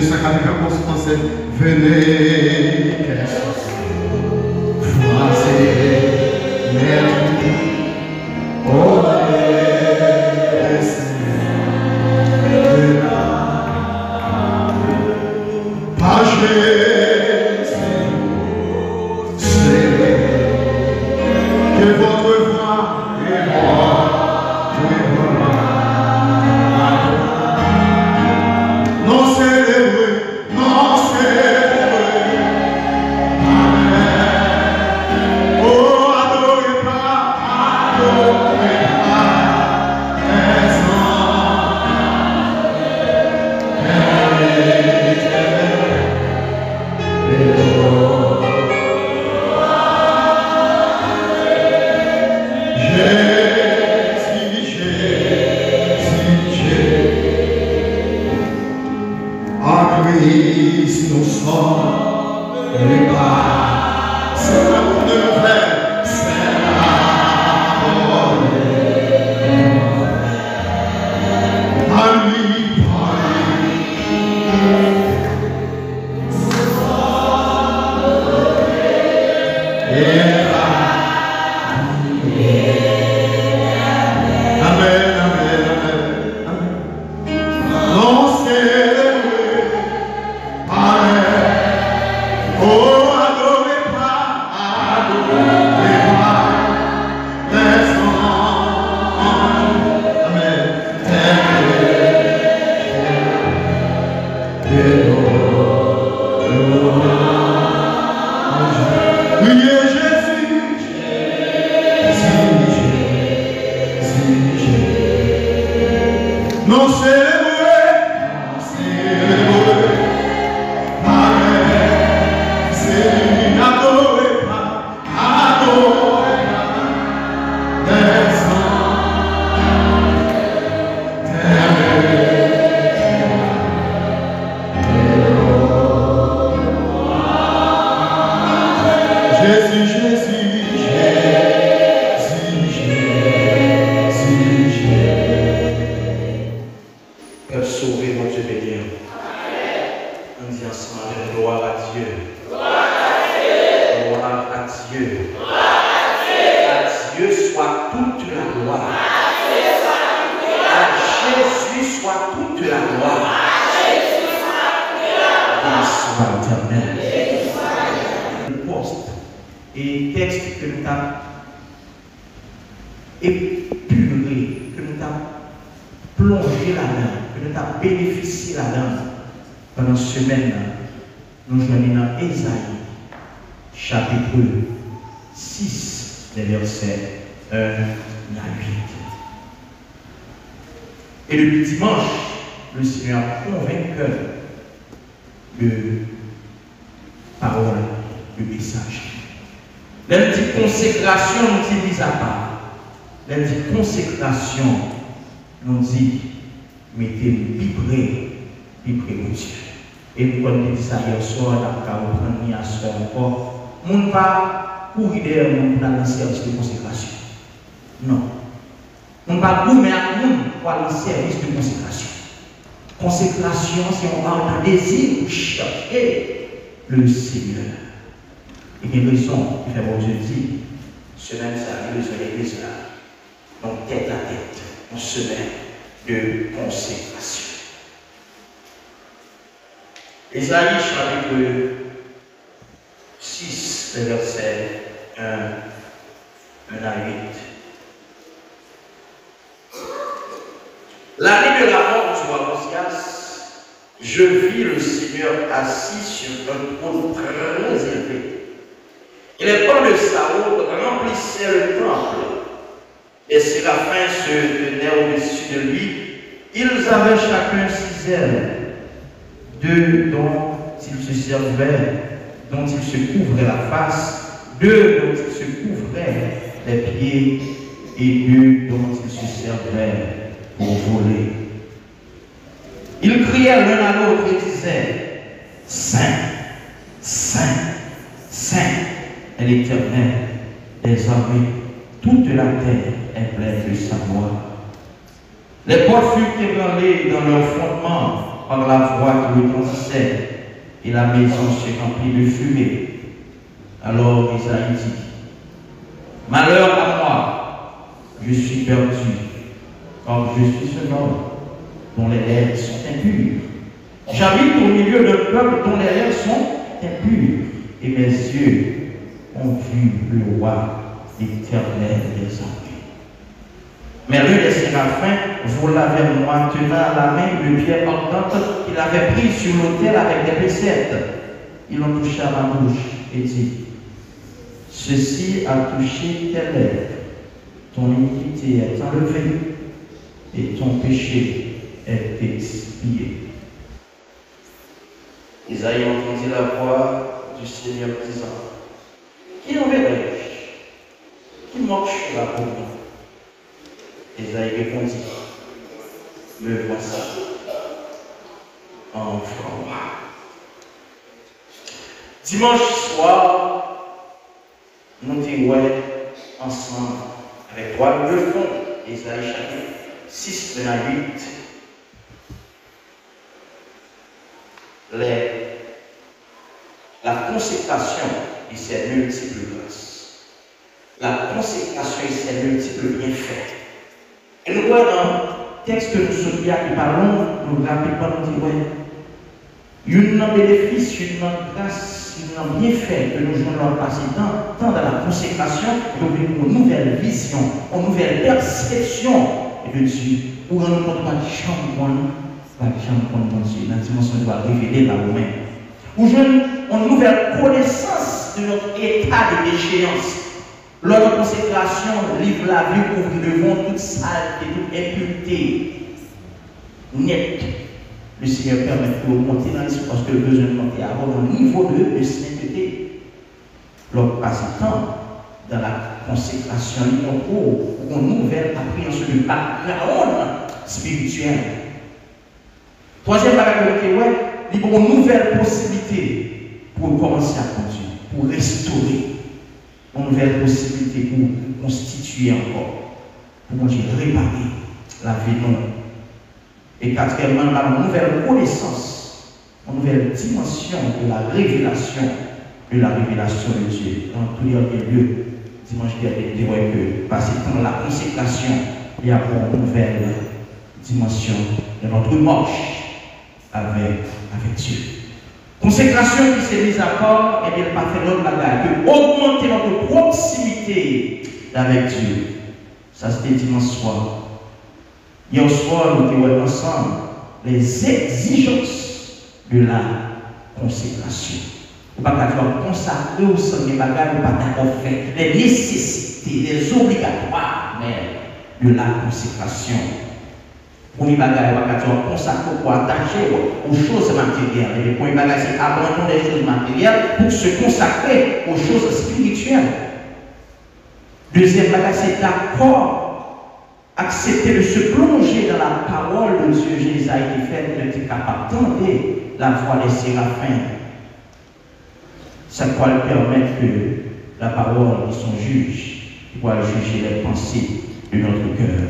244 français. Venez, voici merci. Oh, Et texte que nous avons épuré, que nous avons plongé là-dedans, que nous avons bénéficié là-dedans pendant cette semaine, nous joignons dans Ésaïe, chapitre 6, les versets 1 à 8. Et depuis dimanche, le Seigneur convainc de parole, de message. La petite consécration nous dit mise à part. La petite consécration nous dit mettez-vous vibrer au Dieu. Et nous avons dit ça hier soir, nous avons repris à soir encore. Nous ne pas courir derrière nous pour lancer service de consécration. Non. Nous ne pas courir à nous pour aller service de consécration. Consécration, c'est un désir pour chercher le Seigneur. Et il y a une raison qui fait bon Dieu dit, semaine ça arrive, vous allez l'église là. Donc tête à tête, une semaine de consécration. Ésaïe chapitre 6, verset 1 à 8. L'année de la mort du roi Osias, je vis le Seigneur assis sur un trône très élevé. Et les pas de Saoul remplissaient le temple. Les séraphins se tenaient au-dessus de lui. Ils avaient chacun 6 ailes, 2 dont ils se servaient, dont ils se couvraient la face, 2 dont ils se couvraient les pieds, et 2 dont ils se servaient pour voler. Ils criaient l'un à l'autre et disaient, Saint, Saint, Saint est l'Éternel des armées, toute la terre est pleine de sa gloire. Les portes furent ébranlées dans leur fondement par la voix qui retentissait, et la maison se remplit de fumée. Alors Isaïe dit, malheur à moi, je suis perdu, car je suis un homme dont les lèvres sont impures. J'habite au milieu d'un peuple dont les lèvres sont impures, et mes yeux ont vu le roi éternel des armées. Mais l'un des séraphins vola vers moi, tenant à la main une pierre ardente qu'il avait prise sur l'autel avec des pécettes. Il en toucha ma bouche et dit, ceci a touché tes lèvres, ton iniquité est enlevée et ton péché est expié. Isaïe entendit la voix du Seigneur disant, qui enverrai-je? Qui marchera pour moi? Isaïe répondit, me voici, envoie-moi. Dimanche soir, nous étions ensemble avec toi le fond, Isaïe chapitre 6, verset 8. La consécration et ses multiples grâces. La consécration et ses multiples bienfaits. Et nous voyons dans le texte que nous sommes qui parlons, nous rapidement nous disons, il y a un bénéfice, une grâce, un bienfait que nous jouons dans le passé, tant dans la consécration, que une nouvelle vision, une nouvelle perception de Dieu, pour nous compte pas de chambre, pas de chambre de Dieu, la dimension doit révéler là où même. Où jouons une nouvelle connaissance de notre état de déchéance. Lors de consécration, livre la vie, ouvre devant toute saleté, toute impureté nette. Le Seigneur permet de monter dans l'esprit parce que le besoin de monter à avoir un niveau de sainteté. Lors de passer temps dans la consécration, il pour une nouvelle appréhension du background spirituel. Troisième bagage, il y a une nouvelle possibilité pour commencer à conduire, pour restaurer. Une nouvelle possibilité pour constituer encore, pour réparer la vie non. Et quatrièmement, une nouvelle connaissance, une nouvelle dimension de la révélation de Dieu. Dans tous les lieux, dimanche dernier, il voit que passer dans la consécration, il y a une nouvelle dimension de notre marche avec Dieu. Consécration qui s'est mise à part, et bien, pas fait d'autre bagage que augmenter notre proximité avec Dieu. Ça, c'était dimanche soir. Hier soir, nous étions ensemble les exigences de la consécration. Vous ne pouvez pas consacrer au sein des bagages, vous ne pouvez pas faire les nécessités, les obligatoires de la consécration. Premier bagage, on consacre pour attacher aux choses matérielles. Le premier bagage, c'est abandonner les choses matérielles pour se consacrer aux choses spirituelles. Deuxième bagage, c'est d'accord, accepter de se plonger dans la parole de Dieu. Jésus a été fait, il était capable d'entendre la voix des séraphins. Ça doit lui permettre que la parole de son juge doit juger les pensées de notre cœur.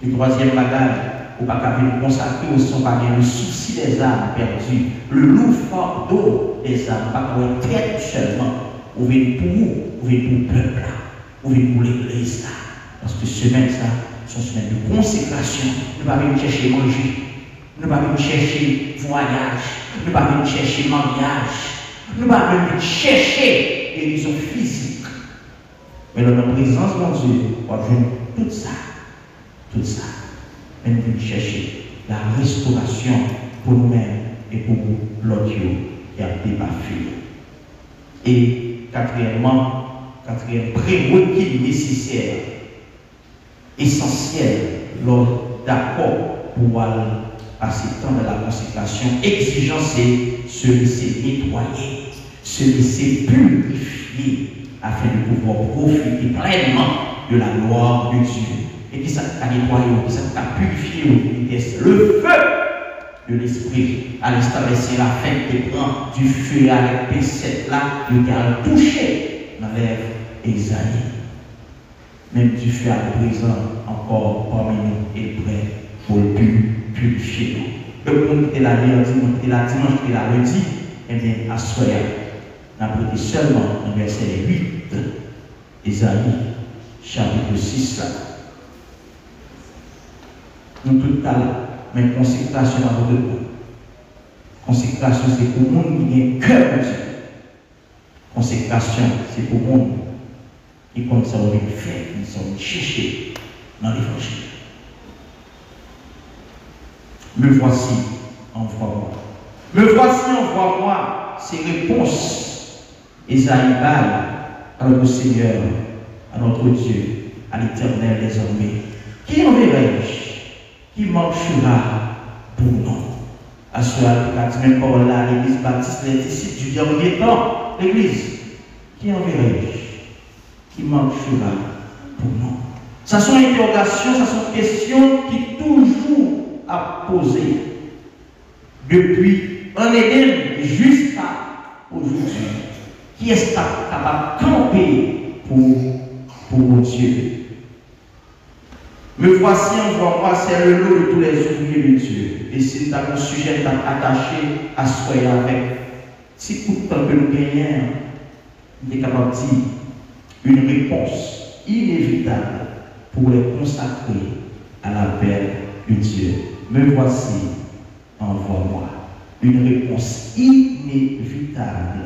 Le troisième bagage, ou pas qu'à nous consacrer au son bagage, le souci des âmes perdues, le loup fardeau des âmes, pas qu'à tête seulement, ou venir pour vous, ou venir pour le peuple, ou venir pour l'église là. Parce que semaine ça, c'est une semaine de consécration. Nous ne pouvons pas venir chercher manger, nous ne pouvons pas venir chercher voyage, nous ne pouvons pas venir chercher mariage, nous ne pouvons pas venir chercher guérison physique. Mais dans notre présence, mon Dieu, on va jouer tout ça. Tout ça, même de chercher la restauration pour nous-mêmes et pour l'autre qui a débattu. Et quatrième prérequis nécessaire, essentiel, lors d'accord pour passer le temps de la consécration, exigeant c'est se laisser nettoyer, se laisser purifier afin de pouvoir profiter pleinement de la gloire de Dieu. Et qui ça a nettoyé, qui ça a purifié, le feu de l'esprit, à l'instant des séraphins qui prend du feu avec P7 là, le qui a touché dans l'ère Isaïe. même du fait à présent, encore parmi nous et prêt pour le purifier nous. Le monde qui est là, dimanche et la lundi, et bien, à soir, on a prêté seulement dans le verset 8, Ésaïe, chapitre 6. Nous tout à l'heure, mais consécration à votre temps. Consécration, c'est pour le monde qui a un cœur de Dieu. Consécration, c'est pour le monde qui comme ça on faire, qui sont cherchés dans l'évangile. Me voici, envoie-moi. Me voici, envoie-moi. Ces réponses, Ésaïe baille à notre Seigneur, à notre Dieu, à l'Éternel désormais. Qui enverrai-je? Qui marchera pour nous? À ce même par là, l'Église baptiste, les disciples du dernier temps, l'Église, qui enverrai-je? Qui marchera pour nous? Ça sont interrogations, ça sont questions qui toujours à poser depuis un Éden jusqu'à aujourd'hui. Qui est capable de camper pour Dieu? Me voici, envoie-moi, c'est le lot de tous les ouvriers de Dieu. Et c'est un sujet attaché à soi avec. Si tout le temps que nous gagnons, nous sommes capables de dire une réponse inévitable pour les consacrer à l'appel de Dieu. Me voici, envoie-moi. Une réponse inévitable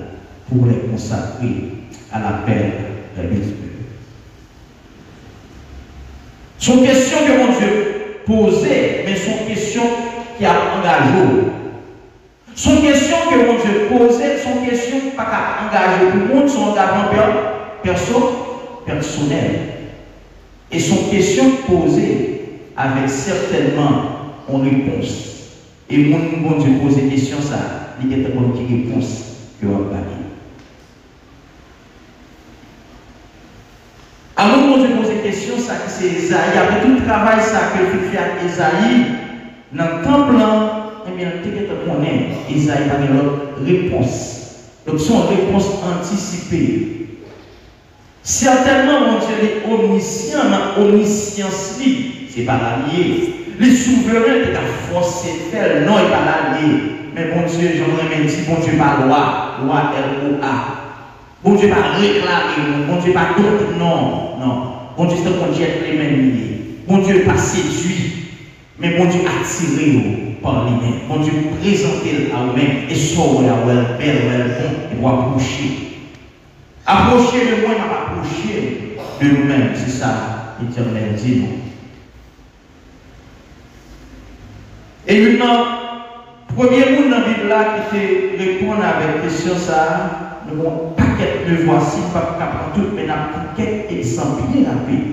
pour les consacrer à l'appel de Dieu. Sont questions que mon Dieu posait, mais sont questions qui a engagé. Sont questions que mon Dieu posait, sont questions qui n'ont pas engagé tout le monde, sont engagement personnel. Et sont questions posées avec certainement une réponse. Et mon Dieu pose des questions, ça, il y a une réponse que vous avez. Alors, mon Dieu pose des questions, ça c'est Esaïe. Après tout le travail ça que fait à Esaïe, dans le temple, eh bien, on est Esaïe a une autre réponse. Donc, c'est une réponse anticipée. Certainement, mon Dieu est omniscient, mais omniscience, c'est pas l'allié. Les souverains qui ont forcé de faire, non, il n'est pas l'allié. Mais bon Dieu, j'aimerais dire, bon Dieu, pas loi, loi L-O-A. Bon Dieu pas réclamer, bon Dieu pas d'autre, non, non. Bon Dieu c'est un Dieu les mêmes liés. Bon Dieu pas séduit, mais bon Dieu attiré par lui-même. Bon Dieu présenter à vous-même et sauver à vous, belle, bon, et vous approcher. Approcher de moi, approcher de nous-mêmes, c'est ça, l'Éternel dit nous. Et maintenant, premier mot dans la Bible là qui te répond avec la question ça. Nous avons un paquet de voici, pas prendre tout, mais nous avons un paquet d'exemples bien rapide.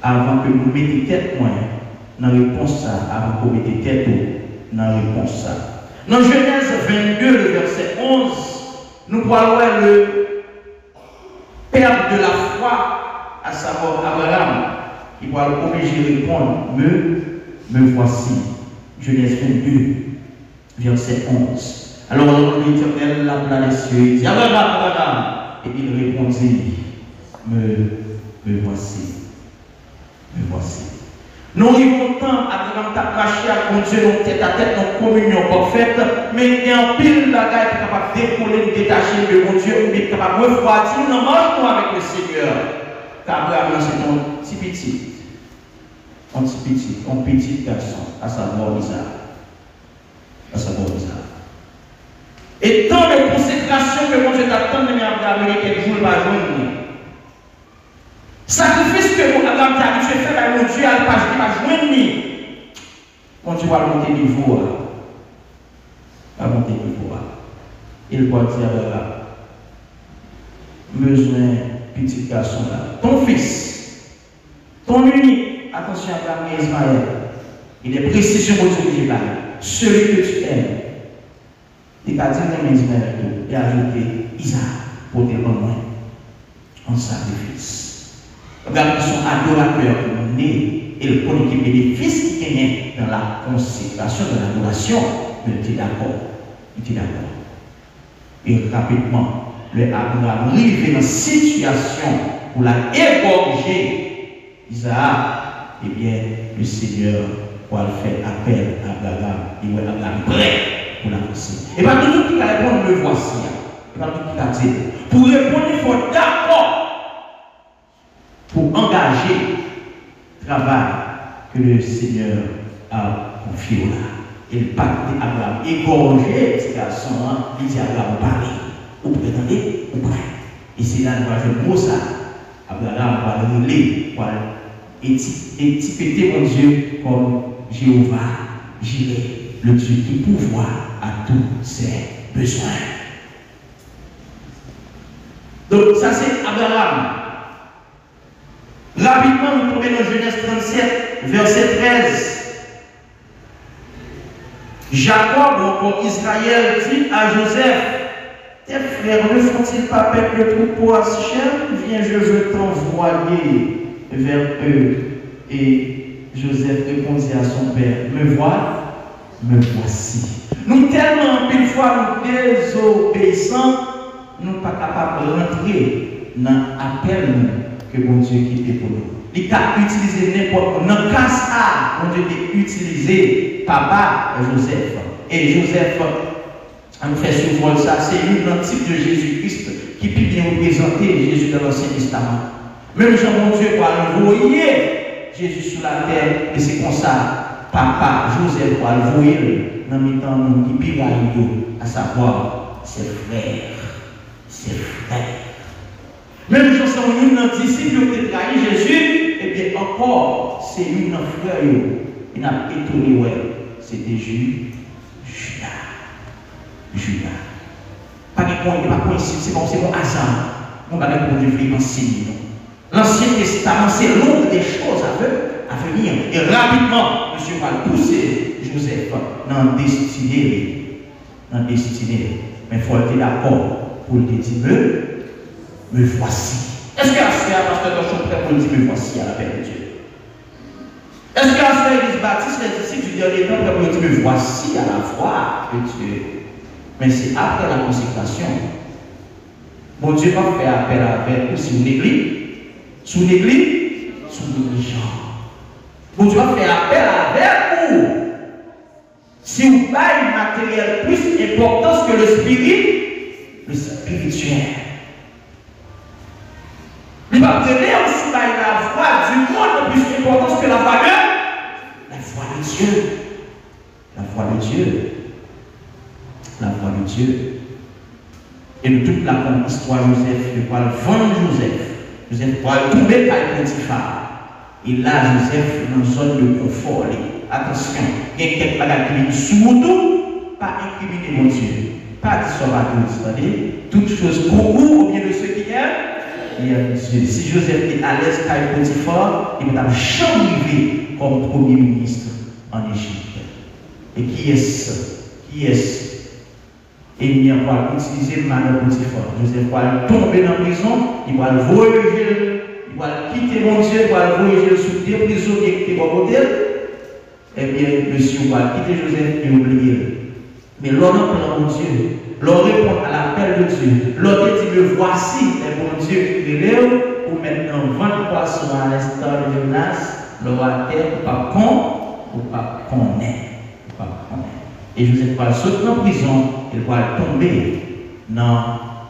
Avant que nous mettions tête moins, dans la réponse ça, avant que vous mettiez tête dans la réponse ça. Dans Genèse 22, le verset 11, nous voyons le père de la foi, à savoir Abraham, qui va l'obliger de répondre, me voici. Genèse 22, verset 11. Alors l'Éternel l'appela les cieux, il dit Abraham, et il répondit, me voici, me voici. Nous arrivons tant à marcher avec Dieu, nos tête à tête, nos communions parfaite, mais il y a un pile de bagaille qui est capable de décoller, de détacher de mon Dieu, ou bien capable de refroidir, nous marchons avec le Seigneur. Car Abraham, c'est mon petit petit, un petit garçon, à savoir Isaac. À savoir Isaac. Et tant de consécration que mon Dieu t'attend de Abraham, quel jour il va joindre. Sacrifice que mon Abraham t'a habitué à faire, mon Dieu, il va joindre. Mon Dieu va monter niveau. Va monter niveau. Il va dire Abraham, besoin petit garçon là. Ton fils, ton unique, attention Abraham et Ismaël, il est précis sur mon Dieu qui va. Celui que tu aimes. Il a dit et ajouté Isaac pour te rendre en sacrifice. Regarde son adorateur né et le connaît qui bénéfice qui gagne dans la consécration de l'adoration. Mais il était d'accord. Il était d'accord. Et rapidement, le Abraham arrive dans une situation pour la égorger Isaac, eh bien, le Seigneur va faire appel à Abraham. Il va Abraham prêt pour l'avancer. Et pas tout qui va répondre, le voici. Et pas tout qui va dire. Pour répondre, il faut d'accord pour engager le travail que le Seigneur a confié là. Et le pacte d'Abraham égorger ce garçon, il dit à Abraham, parlez. Vous prétendez, vous prêt. Et c'est là que je vois ça. Abraham va rouler, va étiqueter mon Dieu comme Jéhovah, Jireh, le Dieu qui pourvoit à tous ses besoins. Donc ça c'est Abraham. Rapidement, nous tombons dans Genèse 37, verset 13. Jacob, ou encore Israël, dit à Joseph, tes frères ne font-ils pas perdre le troupeau à Sichem? Viens, je veux t'envoyer vers eux. Et Joseph répondit à son père, me voilà, me voici. Nous tellement, une fois, nous désobéissants, nous ne sommes pas capables de rentrer dans l'appel que mon Dieu qui pour nous. Il a utilisé n'importe quoi. Dans le cas ça, mon Dieu a utilisé papa Joseph. Et Joseph, on fait souvent ça, c'est un type de Jésus-Christ qui peut bien représenter Jésus dans l'Ancien Testament. Même Jean, mon Dieu, va envoyer Jésus sur la terre, et c'est comme ça, papa Joseph va envoyer dans le temps qui pire à savoir ses frères. Ses frères. Même si on a un disciple qui a trahi Jésus, et bien encore, c'est une frère qui n'a pas étonné, c'était Judas. Judas. Pas de coïncidence, c'est bon hasard. On va pour Dieu enseigner. L'Ancien Testament, c'est l'ombre des choses à venir. Et rapidement, monsieur va pousser Joseph dans le destiné. Mais il faut être d'accord pour le dire, me voici. Est-ce qu'à ce moment, pasteur Gauchon prêt pour le dire, me voici à la paix de Dieu? Est-ce qu'à ce moment, l'Église baptiste, les disciples du dernier temps, prêt pour le dire, me voici à la voix de Dieu? Mais c'est après la consécration. Mon Dieu va faire appel avec aussi une église, sous l'église, sous dirigeant. Mon Dieu va faire appel avec vous. Si vous avez un matériel plus important que le spirituel. Il va donner aussi la voix du monde plus importante que la voix de Dieu. La voix de Dieu. La voix de Dieu. Et de toute la histoire de Joseph, il va vendre Joseph. Joseph va tomber par Potiphar. Et là, Joseph, dans une zone de confort. Attention, il y a quelques bagages qui surtout, pas incriminer mon Dieu. Pas dire ça va tout, toutes choses concourent au bien de ceux qui aiment. Si Joseph est à l'aise avec Potiphar, il va jamais arriver comme premier ministre en Égypte. Et qui est-ce? Et il va utiliser le malheur Potiphar. Joseph va tomber dans la prison, il va le voyager, il va quitter mon Dieu, il va le voyager sous des prisonniers qui vont côté. Eh bien, monsieur va quitter Joseph et oublier. Mais l'on appelle mon Dieu, l'on répond à l'appel de Dieu, l'on dit me voici, et mon Dieu qui relève, ou maintenant 20 poissons à l'instar de Jonas, l'on va terre ou pas connaître. Et Joseph va sauter en prison, il va tomber dans le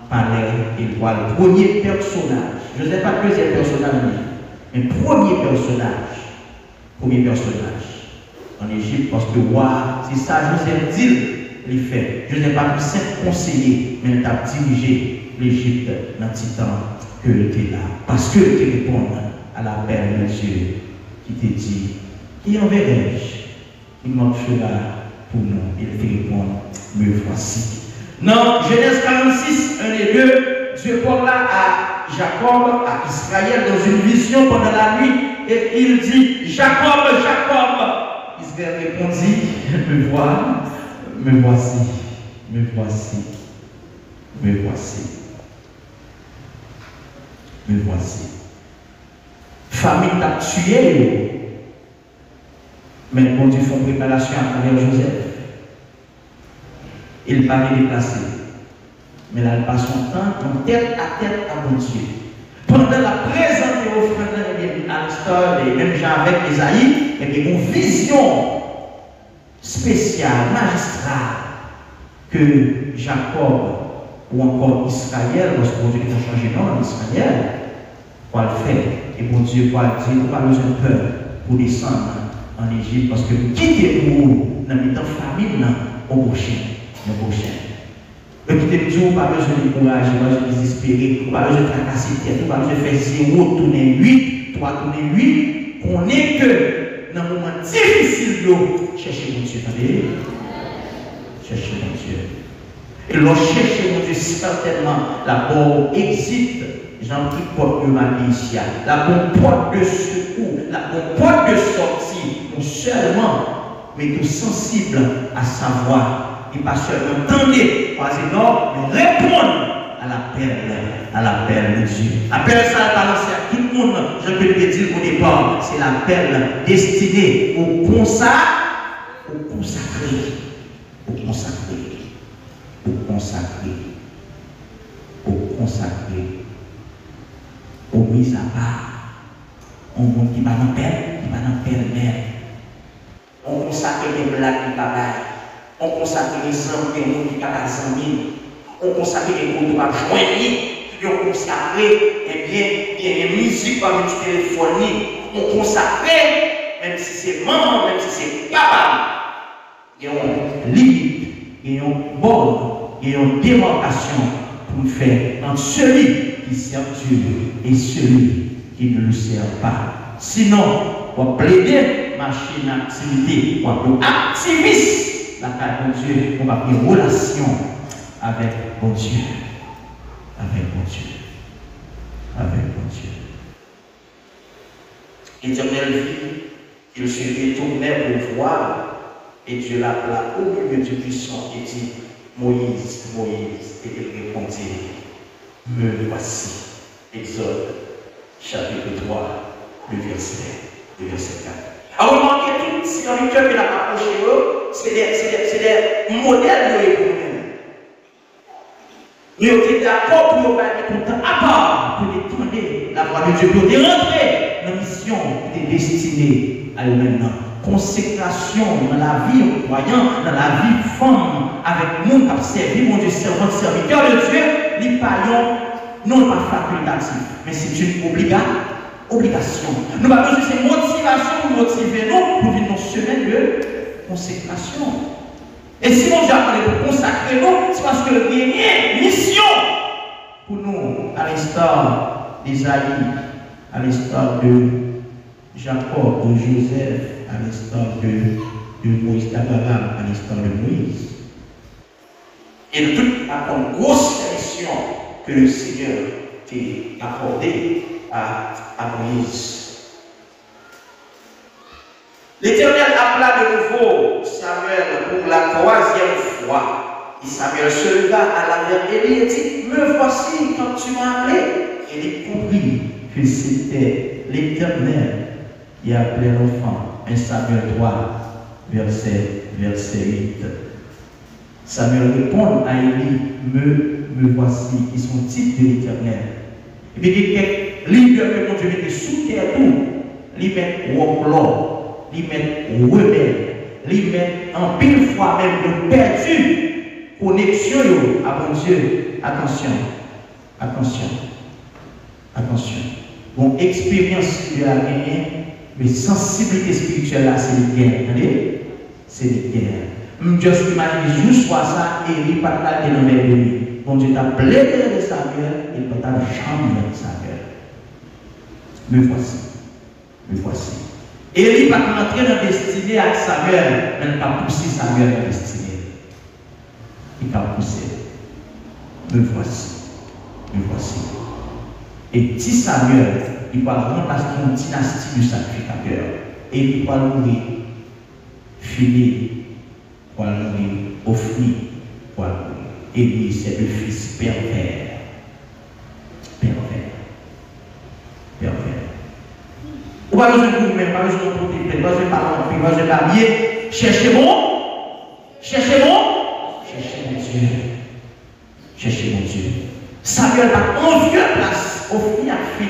palais, il va le premier personnage. Joseph pas le deuxième personnage, mais premier personnage en Égypte, parce que c'est ça Joseph dit, il fait. Joseph pas le simple conseiller, mais il a dirigé l'Égypte dans le petit temps que il était là. Parce que il répond à l'appel de Dieu qui te dit, qui enverrai-je? Il marchera pour nous. Il te répond, me voici. Dans Genèse 46, 1 et 2, Dieu parle là à Jacob, à Israël, dans une vision pendant la nuit, et il dit, Jacob, Jacob. Israël répondit, me voici. Famille t'a tué, mais bon Dieu fait une préparation à travers Joseph. Il va me déplacer. Mais là, il passe son temps en tête à mon Dieu. pendant la présente offrande, à l'instar, même gens avec Esaïe, il y a une vision spéciale, magistrale, que Jacob ou encore Israël, lorsque Dieu a changé de nom, Israël, pour le faire. Et bon Dieu, pour le dire, nous pas besoin de peur pour descendre en Égypte, parce que quitter nous dans le temps famine, au prochain. Le quitter nous, pas besoin de courage, pas besoin de désespérer, pas besoin de tracasser tête, pas besoin de faire 0 tourner 8, 3 tourner 8, qu'on est que dans un moment difficile, cherchez mon Dieu, attendez. Cherchez mon Dieu. Et l'on cherche mon Dieu, certainement, la bonne exit, Jean-Pierre porte de Malaysia, la bonne porte de secours, la bonne porte de sortie, non seulement, mais tout sensible à savoir, et pas seulement entendez, non, mais répondre à l'appel de Dieu. L'appel, ça a balancé à tout le monde, je peux le dire au départ, c'est l'appel destiné au consacré, au mis à part, on monde qui va dans père, on consacre les blagues qui pareil, on consacre les hommes qui va dans on consacre les groupes qui va joindre, on consacre les musiques par le téléphone, on consacre, même si c'est maman, même si c'est papa, il y a une limite, il y a une borne, il y a une démarcation pour faire entre celui qui sert Dieu et celui qui ne le sert pas. Sinon, on va plaider, machine activité, on va activiste, la carte de Dieu, on va avoir une relation avec mon Dieu. L'Éternel vit qu'il se détournait pour voir, et Dieu l'appela au milieu du buisson et dit, Moïse, et il répondit, me voici. Exode, chapitre 3, le verset 4. Alors, remarquez tout serviteur qui a approché eux, c'est des modèles de nous-mêmes. Nous étions d'accord pour nous mettre tout à part, pour détendre la voix de Dieu, pour rentrer dans la mission qui était destinée à eux-mêmes. Consécration dans la vie croyant, dans la vie femme, avec nous qui avons servi, mon Dieu, serviteur de Dieu, les païens, non pas facultatif, mais c'est une obligation. Nous avons besoin de ces motivations pour motiver nous pour vivre une semaine de consécration. Et si mon Dieu a parlé pour consacrer nous, c'est parce que il y a une mission pour nous, à l'instar d'Isaïe, à l'instar de Jacob, de Joseph, à l'instar de Moïse d'Abraham, à l'instar de Moïse. Et tout a une grosse mission que le Seigneur t'a accordée à Moïse. L'Éternel appela de nouveau Samuel pour la 3e fois. Et Samuel se leva à la Élie et dit, me voici quand tu m'as appelé. Et il comprit que c'était l'Éternel qui appelait l'enfant. 1 Samuel 3, verset 8. Samuel répond à Élie, me voici, ils sont types de l'Éternel. Et puis il y a quelques leaders que mon Dieu mettait sous terre tout, ils mettent au ils mettent rebelle, ils mettent en pile fois même de perdu connexion à mon Dieu. Attention. Bon, expérience qu'il a gagnée, mais sensibilité spirituelle là, c'est une guerre. Attendez? C'est une guerre. Juste imagine juste soit ça et il pas de dans mes lui. Bon Dieu t'a plaidé de Samuel et pas ta chambre de Samuel. Me voici. Et il va rentrer dans la destinée avec Samuel, mais il ne va pas pousser Samuel dans la destinée. Il va pousser. Me voici. Et petit Samuel, il va remplacer une dynastie du sacrificateur. Et il va mourir, finir, pour mourir, offrir, pour mourir. Et lui, c'est le fils pervers. Ou pas besoin de vous-même, pas besoin de protéger, pas besoin de parler, pas besoin d'habiller. Cherchez mon Dieu. Samuel va envier place, offrir à fils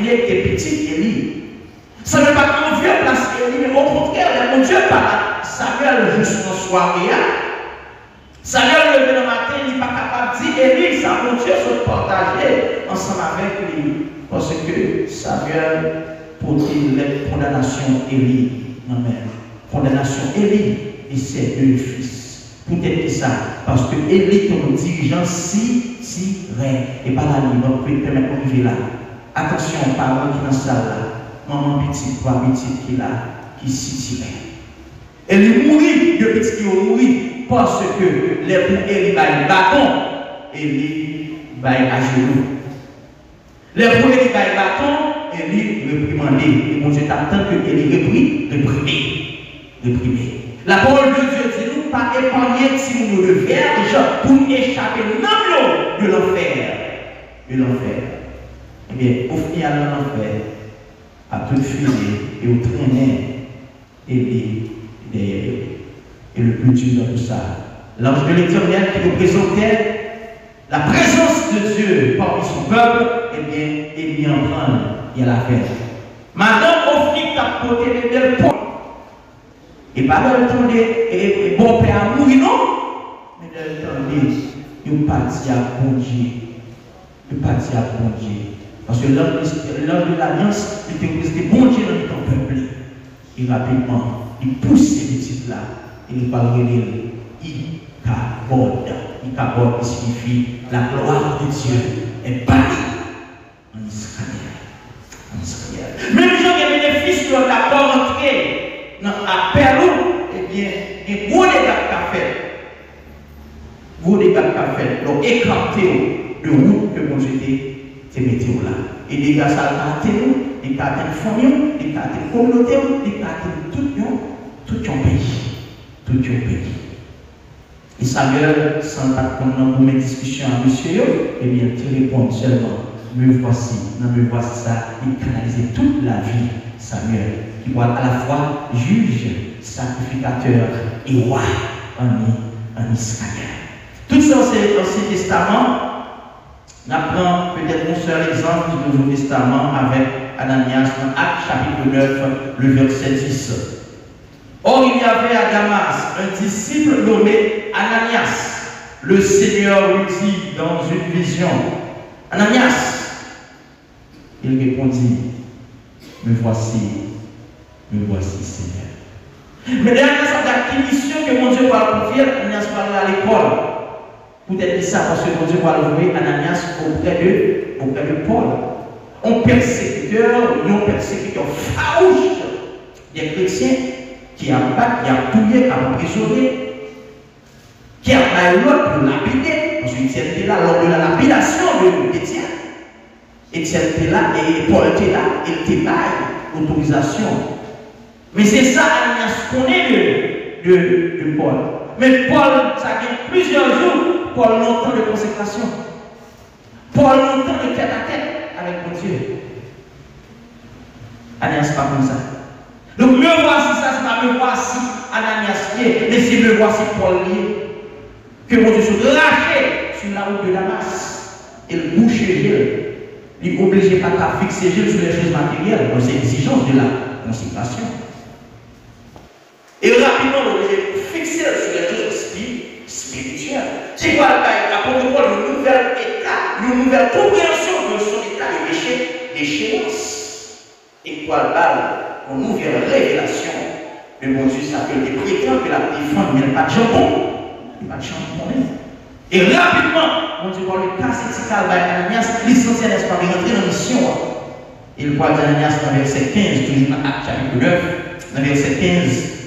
Samuel levé le matin, il n'est pas capable de dire Élie, ça mon Dieu se partager ensemble avec lui. Parce que Samuel portait la condamnation Élie. Non, mais condamnation Élie et ses deux fils. Peut-être que ça, parce que Élie comme dirigeant si vrai. Et par la nuit, donc peut permettre de vivre là. Attention, parents qui dans la salle là. Maman petite, toi petite qui là, qui si vrai. Elle mourit, le petit qui a mouru. Parce que les pour Élie baillent bâton, Élie baille à genoux. Les pour Élie baillent bâton, Élie réprimandé. Et mon Dieu t'attend que Élie réprimé. La parole de Dieu dit nous pas épargner si nous le vierge pour échapper non de l'enfer. De l'enfer. Eh bien, au final de l'enfer, à toute fille et au traîner, Élie derrière. Et le plus dur dans tout ça, l'ange de l'Éternel qui représentait la présence de Dieu parmi son peuple, eh bien, il y en prend, il y a la fête. Maintenant, Ophni t'a porté les belles points. Et pas de retourner, et bon père a mouru, non? Mais de retourner, il partit à bon Dieu. Il partit à bon Dieu. Parce que l'ange de l'Alliance était resté bon Dieu dans ton peuple. Et rapidement, il pousse ces petites-là. Il parle de Ikabod. Ikabod qui signifie la gloire de Dieu est bannie en Israël. Même gens qui ont bénéfice de la rentrée à Pérou, eh bien, il y a gros dégâts qu'a fait. Gros dégâts qu'a fait. Donc, écarté de route que mon Dieu te mettez là. Et les dégâts, ça a été les cartes de famille, les cartes de communauté, les cartes de tout le pays. Tout le pays. Et Samuel, sans attendre pour mes discussions avec monsieur, eh bien, tu réponds seulement, me voici, ça, il canalisait toute la vie, Samuel, qui doit à la fois juge, sacrificateur et roi en Israël. Tout ça, c'est l'Ancien Testament. On apprend peut-être un seul exemple du Nouveau Testament avec Ananias dans Actes chapitre 9, le verset 10. Or, il y avait à Damas un disciple nommé Ananias. Le Seigneur lui dit dans une vision, Ananias, il répondit, me voici, Seigneur. Mais derrière cette mission que mon Dieu va confier, Ananias va aller à l'école. Peut-être ça parce que mon Dieu va envoyer Ananias auprès de Paul. Un persécuteur farouche des chrétiens qui a battu, qui a tué, qui a emprisonné, qui a fait l'autre pour lapider. Parce qu'Étienne était là lors de la lapidation d'Étienne. Étienne était là et Paul était là, il était là, autorisation. Mais c'est ça, Ananias connaît de Paul. Mais Paul, ça fait plusieurs jours, Paul longtemps de consécration. Paul longtemps de tête à tête avec mon Dieu. Ananias pas comme ça. Donc, me voici ça, c'est pas me voici Ananias lié, mais c'est me voici Paul lié. Que mon Dieu soit lâché sur la route de Damas. Et le bouche Gilles. Il est obligé pas de fixer Gilles sur les choses matérielles. Donc, c'est l'exigence de la consécration. Et rapidement, on est obligé de fixer sur les choses spirituelles. C'est quoi l'apôtre Paul, une nouvelle état, une nouvelle compréhension de son état de péché, d'échéance. Et quoi le parle? Une nouvelle révélation de mon Dieu s'appelle des prétend que la défense, mais il n'y a pas de jambon. Il n'y a pas de jambon. Et rapidement, mon Dieu va le casser ce calvaire d'Ananias, l'essentiel n'est pas de rentrer dans la mission. Il voit d'Ananias dans verset 15, toujours dans Actes chapitre 9, dans verset 15.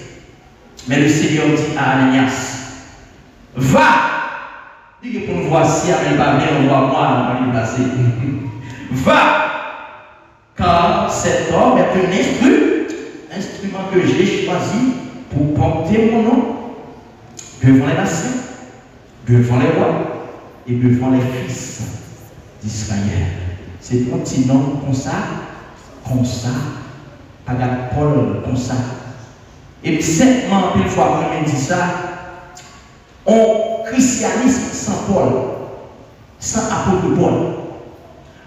Mais le Seigneur dit à Ananias, va! Il répond, voici, il va venir, on voit moi, on va lui placer. Va! Car cet homme est un instrument que j'ai choisi pour porter mon nom devant les nations, devant les rois et devant les fils d'Israël. C'est un petit nom comme ça, pas Paul comme ça. Et simplement, une fois qu'on dit ça, on christianisme sans Paul, sans apôtre Paul.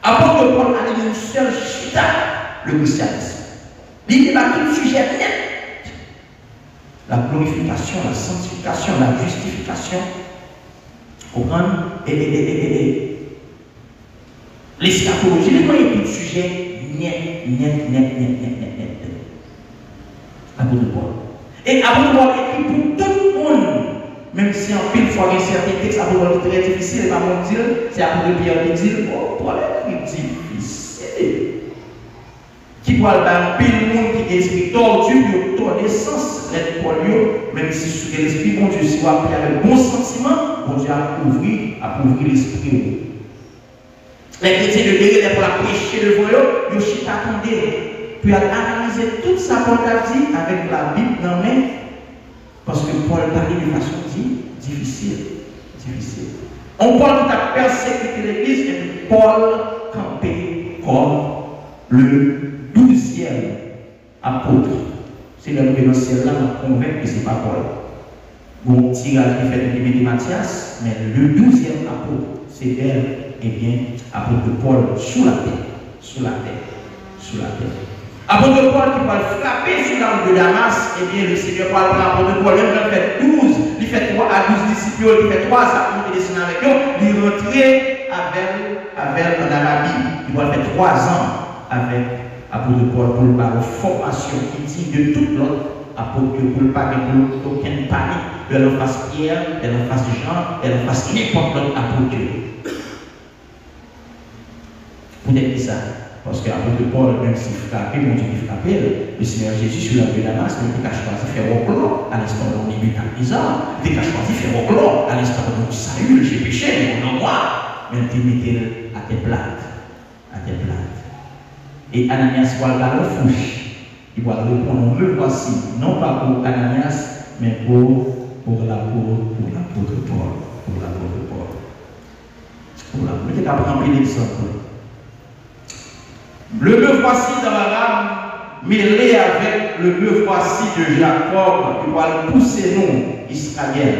Apôtre Paul a une seule chita, le christianisme. Il n'est pas tout sujet net. la glorification, la sanctification, la justification. Comprenez? Et l'eschatologie, les moyens tout sujet, net. Apôtre Paul. Et apôtre Paul écrit pour tout le monde, même si en pile fois il y a certains textes, apôtre Paul est très difficile, et pas mon dire, c'est apôtre Pierre qui dit, oh, Paul est difficile. Qui parle d'un pile monde qui est esprit tordu, qui a naissance, l'être Paul, même si sur l'esprit, bon Dieu, si vous appelez avec bon sentiment, bon Dieu a ouvert l'esprit. Les chrétiens de guerre pour la prêcher devant eux, ils ont attendu. Puis analyser tout ça Paul a dit avec la Bible dans la main. Parce que Paul parlait de façon difficile. On parle qui a persécuté l'Église et Paul campé comme le 12e apôtre. C'est le nouvel ciel là, on convainc que ce n'est pas Paul. Bon, tirage qui fait de Matthias, mais le 12e apôtre, c'est elle. Eh bien, apôtre Paul sous la terre. Apôtre Paul qui va frapper sur l'arme de Damas, eh bien, le Seigneur parle pour l'apôtre Paul, même quand il fait 12, il fait 3 à 12 disciples, il fait 3 apôtres qui descendent avec eux, il rentrait avec en Arabie. Il va faire 3 ans avec apôtre Paul pour le une formation qui dit de toute l'autre apôtre pour le pas de aucune panique, de l'en face Pierre, de l'en face Jean, de l'en face n'importe l'autre apôtre. Vous n'êtes ça. Parce que l'apôtre Paul, même s'il frappait, mon Dieu, il frappait, le Seigneur Jésus sur la rue de Damas, il a choisi de faire au clos à l'instant où on est à bizarre. Il a choisi de faire au clos à l'instant où on salut, j'ai péché, mais on en voit. Mais il mettait à tes plates. Et Ananias va le fouche. Il va répondre, me voici, non pas pour Ananias, mais pour l'apôtre Paul. Mettez qu'à prendre un exemple. Le me voici dans la rame, mêlé avec le me voici de Jacob, qui va le pousser nous, Israël.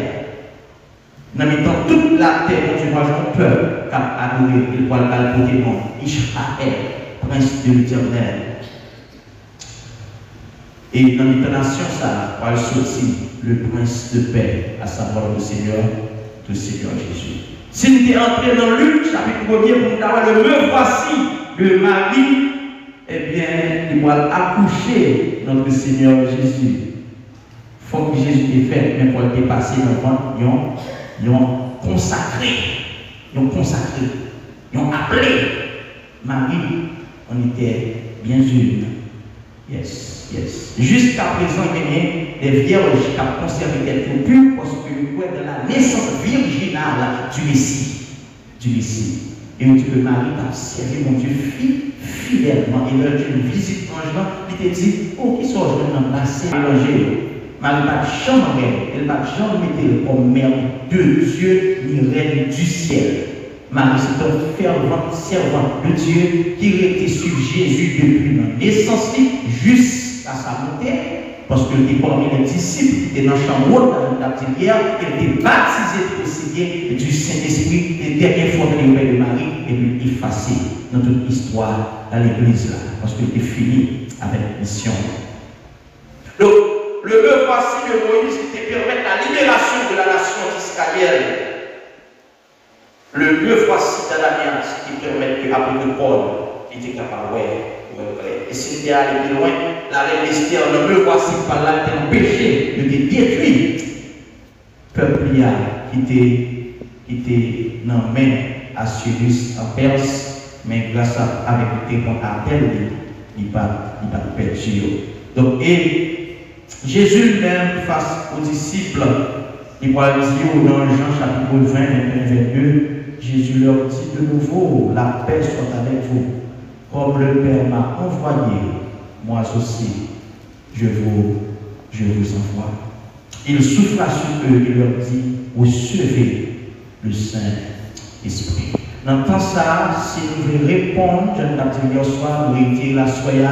Dans mettant toute la terre, dont tu vois, j'ai peur, car adorer, il va le porter nom, Israël, prince de l'Éternel. Et dans la nation, ça va sortir le prince de paix, à savoir le Seigneur Jésus. Si nous sommes entrés dans Luc, chapitre 1er, pour nous avoir le me voici de Marie, eh bien, il va accoucher notre Seigneur Jésus. Il faut que Jésus ait fait, même pour le dépasser dans le monde, ils ont consacré, ils ont appelé Marie, on était bien une. Yes. Jusqu'à présent, il y a des vierges qui ont conservé des pures parce que nous sommes dans la naissance virginale du Messie. Et on dit que Marie t'a servi, mon Dieu, fidèlement. Et là, Dieu nous visite l'ange, il te dit, oh, qui sont les gens placés à l'angèle. Marie n'a jamais, elle n'a jamais été comme mère de Dieu ni reine du ciel. Marie, c'est un fervent servant de Dieu qui était sur Jésus depuis la naissance jusqu'à sa montée. Parce que les parmi les disciples qui étaient dans le champ dans la petite guerre, ils étaient baptisés aussi bien du Saint-Esprit, et dernière fois que les de Marie, et puis effacé dans toute l'histoire dans l'église là, parce qu'il était fini avec la mission. Donc, le me voici de Moïse qui te permet la libération de la nation d'Israël. Le me voici d'Ananias qui permet que l'apôtre Paul était capable de et si tu es allé plus loin, la reine Esther, le me voici par là, t'es empêché de te détruire. Peuple qui était dans la main à Cyrus en Perse, mais grâce à avec le témoin appel, il va perdu. Donc, et Jésus même face aux disciples, il va dire dans Jean chapitre 20, 21, 22, Jésus leur dit de nouveau, la paix soit avec vous. Comme le Père m'a envoyé, moi aussi, je vous envoie. Il souffla sur eux et leur dit, recevez le Saint-Esprit. Dans le temps ça, si nous voulons répondre, je ne l'ai dit hier soir, nous réitérer la soya,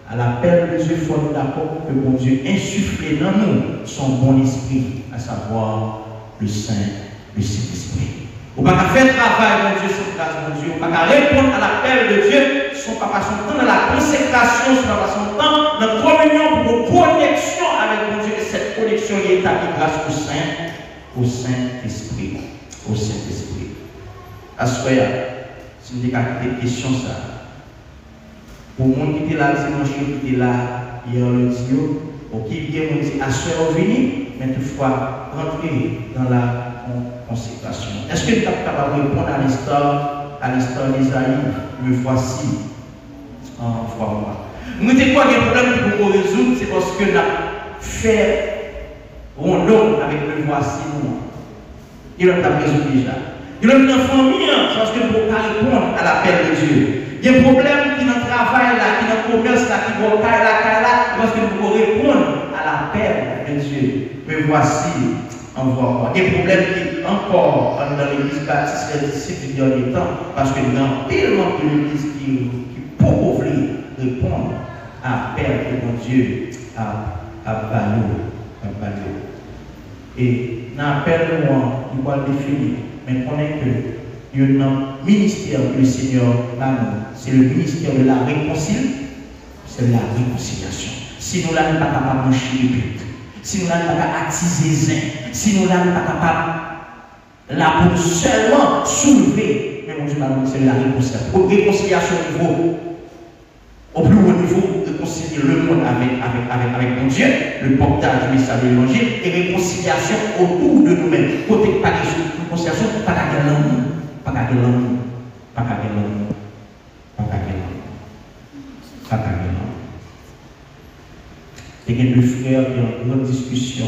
à l'appel de Dieu, il faut nous d'accord que bon Dieu insuffle dans nous son bon esprit, à savoir le Saint-Esprit. On ne peut pas faire travail, mon Dieu, sans grâce, mon Dieu. On ne peut pas répondre à l'appel de Dieu, son papa, son temps dans la consécration, son papa, son temps dans la communion pour une connexion avec mon Dieu. Et cette bénédiction est établie grâce au Saint-Esprit. Au Saint-Esprit. À ce moment-là, si vous avez des questions, ça. Pour le monde qui était là dimanche, qui était là hier lundi, ok, bien, on dit, à ce moment-là, venez, mais toutefois, rentrer dans la consécration. Est-ce que vous êtes capable de répondre à l'histoire d'Isaïe, me voici, envoie-moi. Nous avons quoi un problème pour résoudre, c'est parce que nous avons fait rondon avec le voici nous. Il a résolu déjà. Il a une famille, parce que nous ne pouvons pas répondre à l'appel de Dieu. Il y a un problème qui est dans le travail, là, qui est dans le commerce, là, qui est dans le là, parce que nous pouvons répondre à l'appel de Dieu. Me voici, envoie-moi. Il y a un problème qui est encore dans l'église baptiste, les disciples du dernier temps, parce que nous avons tellement de l'église qui peut répondre à l'appel que mon Dieu a ballot. Et dans l'appel de moi, il va le définir, mais connaît que il y a un ministère que le Seigneur a, c'est le ministère de la réconciliation. C'est la réconciliation. Si nous n'avons pas capable de manger les buts, si nous n'avons pas capable d'attiser zin, si nous n'avons pas capable là pour seulement soulever, mais mon Dieu, c'est la réconciliation. Réconciliation au plus haut niveau, réconcilier le monde avec mon Dieu, le portage du message de l'évangile et réconciliation autour de nous-mêmes. Côté pas de réconciliation, pas de l'amour. Pas qu'à l'amour. Et que deux frères qui ont une grande discussion,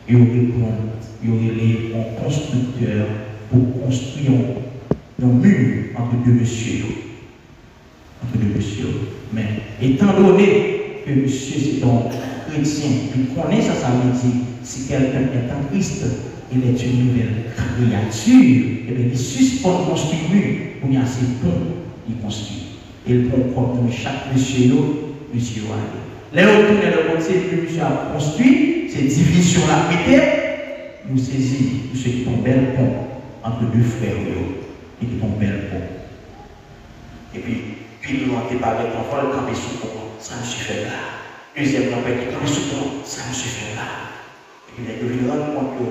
ils auraient un constructeur pour construire un mur entre deux messieurs. Mais étant donné que monsieur c'est un chrétien, il connaît ça, ça veut dire si quelqu'un est en Christ, il est une nouvelle créature, et bien il suspend de construire mur, pour y avoir assez bon, il construit. Et le bon comme chaque monsieur a allé. Les autres, le monsieur a construit, c'est division la pété, nous saisissons ceux qui ont bel pont entre deux frères et qui ont bel pont. Et puis nous avons parlé d'enfants, le camp est sous pont, ça ne suffit pas. Deuxièmement, le camp est sous pont, ça ne suffit pas. Et puis il est devenu rendre compte que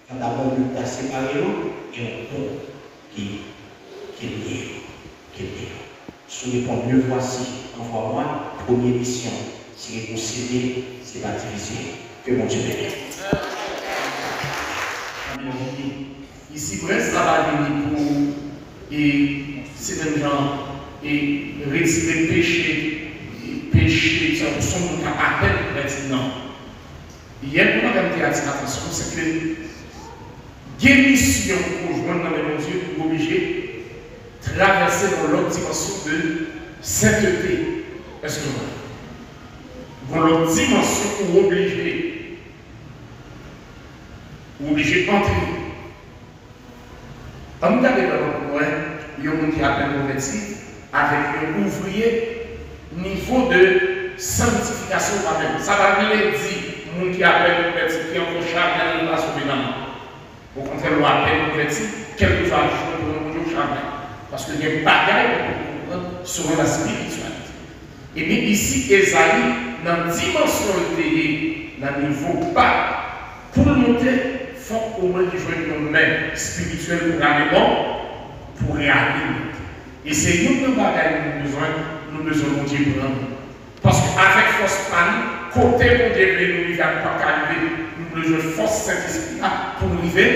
quand d'abord nous avons séparé et un pont qui est lié. Sous les ponts, le voici, envoie-moi, première mission, c'est réconcilier, c'est pas diviser. Que mon Dieu bénisse. Ici, Brest, ça va venir pour ces gens et retirer péché, ça son appel maintenant. Hier, pour madame attirer attention, c'est que guérison pour joindre dans les Dieu est obligé de traverser dans l'autre dimension de sainteté. Est-ce que dans l'autre dimension où obligé d'entrer. On regarde dans le coin, il y a un monde qui appelle converti avec un ouvrier niveau de sanctification moi-même. Ça va bien dire, monde qui appelle converti, qui est encore charnel, il va sauver l'âme. Au contraire, on appelle converti, quel que soit le jour pour un jour charnel. Parce qu'il y a une bagaille pour comprendre sur la spiritualité. Et bien ici, Esaïe, dans la dimension de dans le niveau bas, pour monter, il faut au moins qu'il joue une main spirituelle pour aller bon, pour réaliser. Et c'est nous qui nous besoin de Dieu prendre. Parce qu'avec force panique, côté pour Dieu, nous ne pas arriver, nous besoin de force Saint-Esprit pour nous arriver.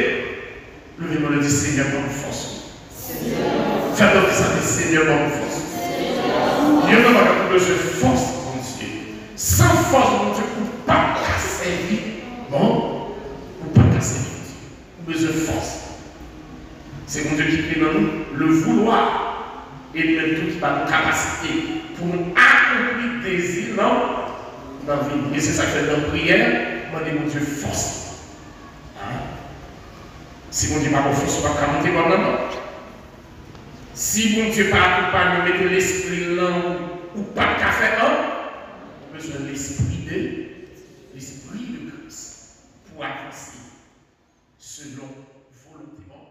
Le nom de Seigneur, donne force. Fais donc ça, Seigneur, donne force. Dieu n'a pas besoin de force, mon Dieu. Sans force, mon Dieu, pour ne pas casser la vie. Bon, pour ne pas casser la vie. Pour besoin de force. C'est mon Dieu qui crée dans nous le vouloir et même tout qui va nous capaciter pour nous accomplir des désirs dans la vie. Et c'est ça que fait dans la prière, demandez mon Dieu force. Hein? Si mon Dieu n'a pas force, on va pas monter dans la mort. Si mon Dieu n'a pas nous mettre l'esprit là ou pas qu'à faire on a besoin de l'esprit de Christ pour avancer selon volontairement.